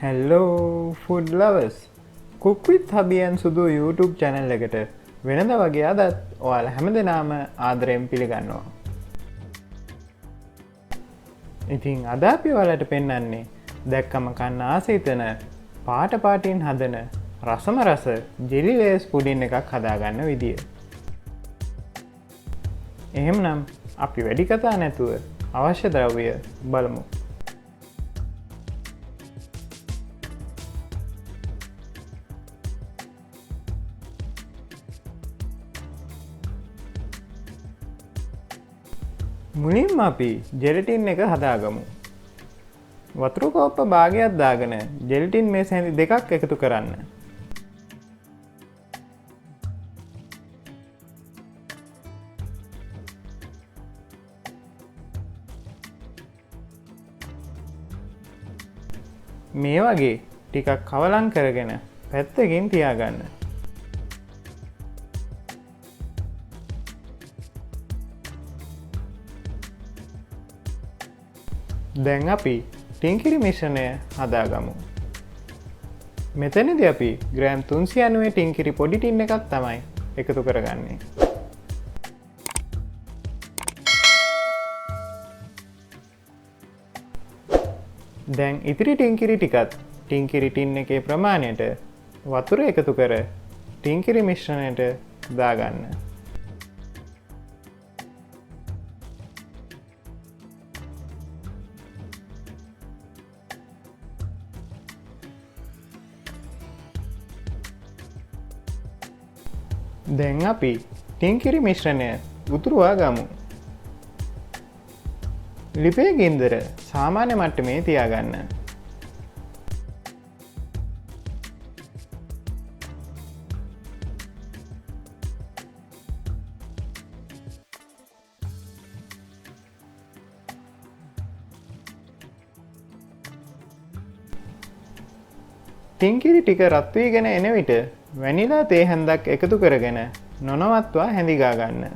Hello food lovers. Cook with Hubby and Sudu YouTube channel එකට වෙනද වගේ අදත් ඔයාලා හැමදෙනාම ආදරයෙන් පිළිගන්නවා. ඉතින් අද අපි ඔයාලට පෙන්වන්නේ දැක්කම කන්න ආසයි තන පාට පාටින් හදන රසම රස ජෙලි ලේස් පුඩින් එකක් හදාගන්න විදිය. එහෙමනම් අපි වැඩි කතා නැතුව අවශ්‍ය ද්‍රව්‍ය බලමු. මුලින්ම අපි ජෙලටින් එක හදාගමු. වතුර කෝප්ප භාගයක් දාගෙන ජෙලටින් මේස හැඳි දෙකක් එකතු කරන්න. මේ වගේ ටිකක් කවලම් කරගෙන පැත්තකින් තියාගන්න. දැන් අපි ටින්කිරි මිශ්‍රණය හදාගමු. මෙතනදී අපි ග්‍රෑම් 390 ටින්කිරි පොඩි ටින් එකක් තමයි එකතු කරගන්නේ. දැන් ඉතිරි ටින්කිරි ටිකත් ටින්කිරි ටින් එකේ ප්‍රමාණයට වතුර එකතු කර ටින්කිරි මිශ්‍රණයට දාගන්න. දැන් අපි ටින්කිරි මිශ්‍රණය උතුරවා ගමු. ලිපේ ගින්දර සාමාන්‍ය මට්ටමේ තියාගන්න. ටින්කිරි ටික රත් වීගෙන එන විට වැනිලා තේ හැන්දක් එකතු කරගෙන නොනවත්වා හැඳිගා ගන්න.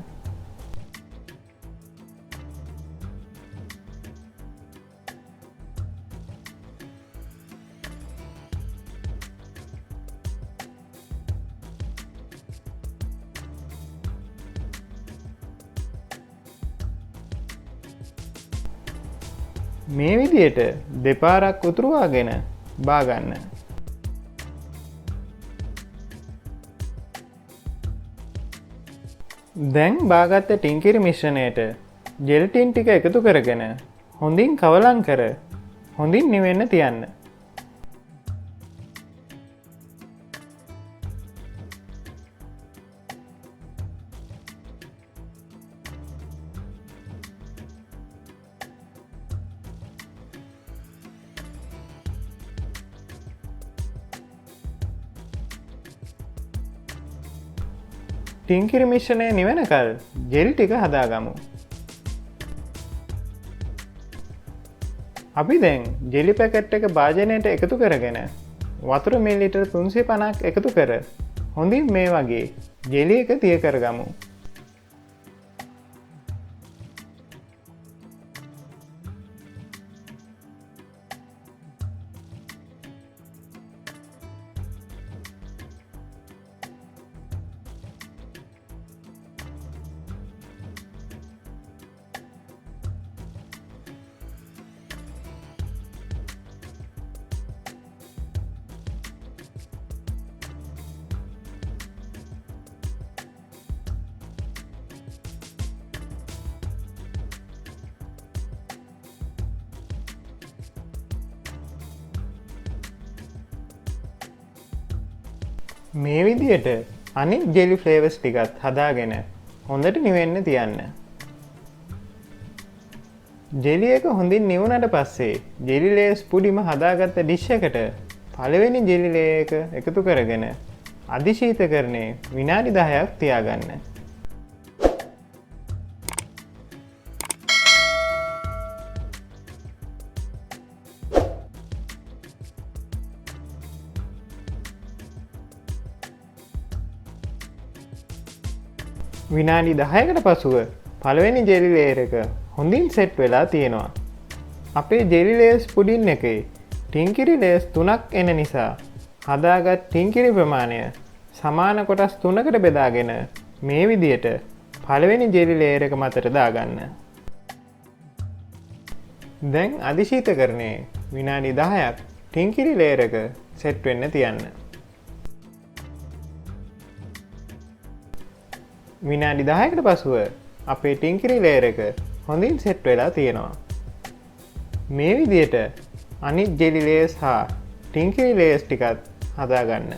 මේ විදියට දෙපාරක් උතුරවාගෙන බාගන්න. දැන් බාගත්ත ටින්කිරි මිශ්‍රණයට ජෙලටින් ටික එකතු කරගෙන හොඳින් කවලම් කර හොඳින් නිවෙන්න තියන්න. ටින්කිරි මිශ්‍රණය නිවෙනකල් ජෙලි ටික හදාගමු. අපි දැන් ජෙලි පැකට් එක භාජනයට එකතු කරගෙන වතුර මිලිලිටර් 350ක් එකතු කර හොඳින් මේ වගේ ජෙලි එක තිය කරගමු. මේ විදියට අනිත් ජෙලි ෆ්ලේවර්ස් ටිකත් හදාගෙන හොඳට නිවෙන්න තියන්න. ජෙලි එක හොඳින් නිවුණට පස්සේ ජෙලි ලේස් පුඩිම හදාගත්ත ඩිෂ් එකට පළවෙනි ජෙලි ලේ එක එකතු කරගෙන අධිශීතකරණයේ විනාඩි 10ක් තියාගන්න. විනාඩි 10කට පසුව පළවෙනි ජෙලි ලේයර් එක හොඳින් සෙට් වෙලා තියෙනවා. අපේ ජෙලි ලේස් පුඩින් එකේ ටින්කිරි ලේස් 3ක් එන නිසා හදාගත් ටින්කිරි ප්‍රමාණය සමාන කොටස් 3කට බෙදාගෙන මේ විදියට පළවෙනි ජෙලි ලේයර් එක මතට දාගන්න. දැන් අධිශීතකරණයේ විනාඩි 10ක් ටින්කිරි ලේයර් එක සෙට් වෙන්න තියන්න. විනාඩි 10කට පසුව අපේ ටින්කිරි ලේයර් එක හොඳින් සෙට් වෙලා තියෙනවා. මේ විදියට අනිත් ජෙලි ලේයර්ස් හා ටින්කිරි ලේයර්ස් ටිකත් හදාගන්න.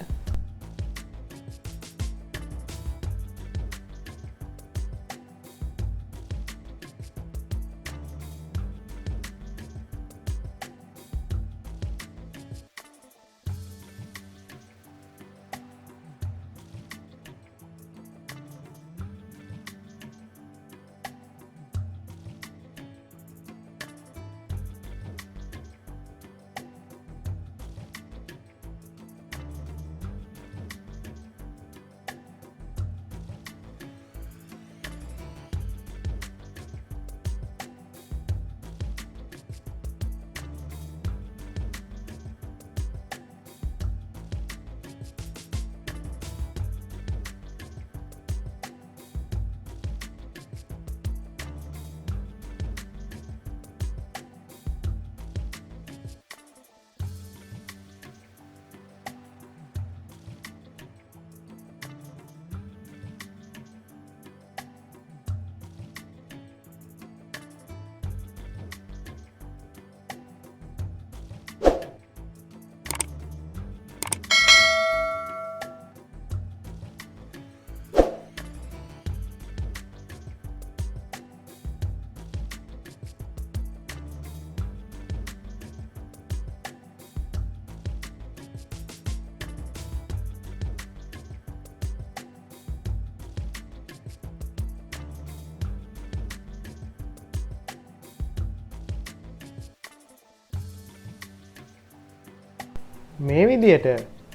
මේ විදියට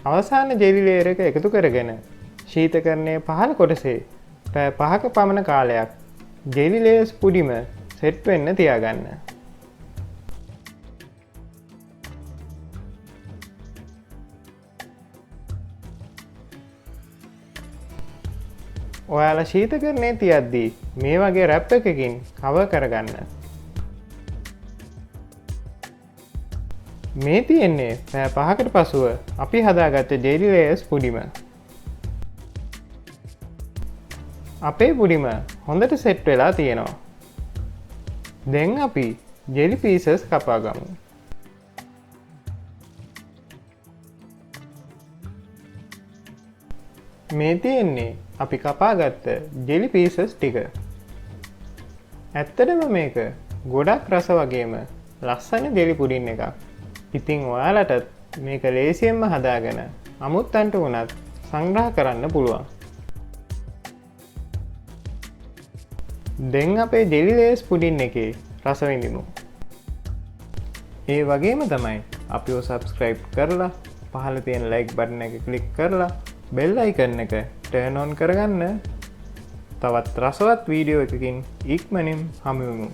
අවසාන ජෙලි ලේයර් එක එකතු කරගෙන ශීතකරණයේ පහළ කොටසේ පැය 5ක පමණ කාලයක් ජෙලි ලේයර්ස් පුඩිම සෙට් වෙන්න තියාගන්න. ඔයාලා ශීතකරණයේ තියද්දී මේ වගේ රැප් එකකින් කවර් කරගන්න. මේ තියෙන්නේ පැය 5කට පසුව අපි හදාගත්ත ජෙලි ලේයර්ස් පුඩිම. අපේ පුඩිම හොඳට සෙට් වෙලා තියෙනවා. දැන් අපි ජෙලි පීසස් කපා ගමු. මේ තියෙන්නේ අපි කපාගත්ත ජෙලි පීසස් ටික. ඇත්තටම මේක ගොඩක් රස වගේම ලස්සන ජෙලි පුඩින් එකක්. ඉතින් ඔයාලටත් මේක ලේසියෙන්ම හදාගෙන අමුත්තන්ට වුණත් සංග්‍රහ කරන්න පුළුවන්. දැන් අපේ ජෙලි ලේයර්ස් පුඩින් එකේ රස විඳිමු. ඒ වගේම තමයි අපිව subscribe කරලා පහළ තියෙන like button එක click කරලා bell icon එක turn on කරගන්න. තවත් රසවත් වීඩියෝ එකකින් ඉක්මනින් හමු වෙමු.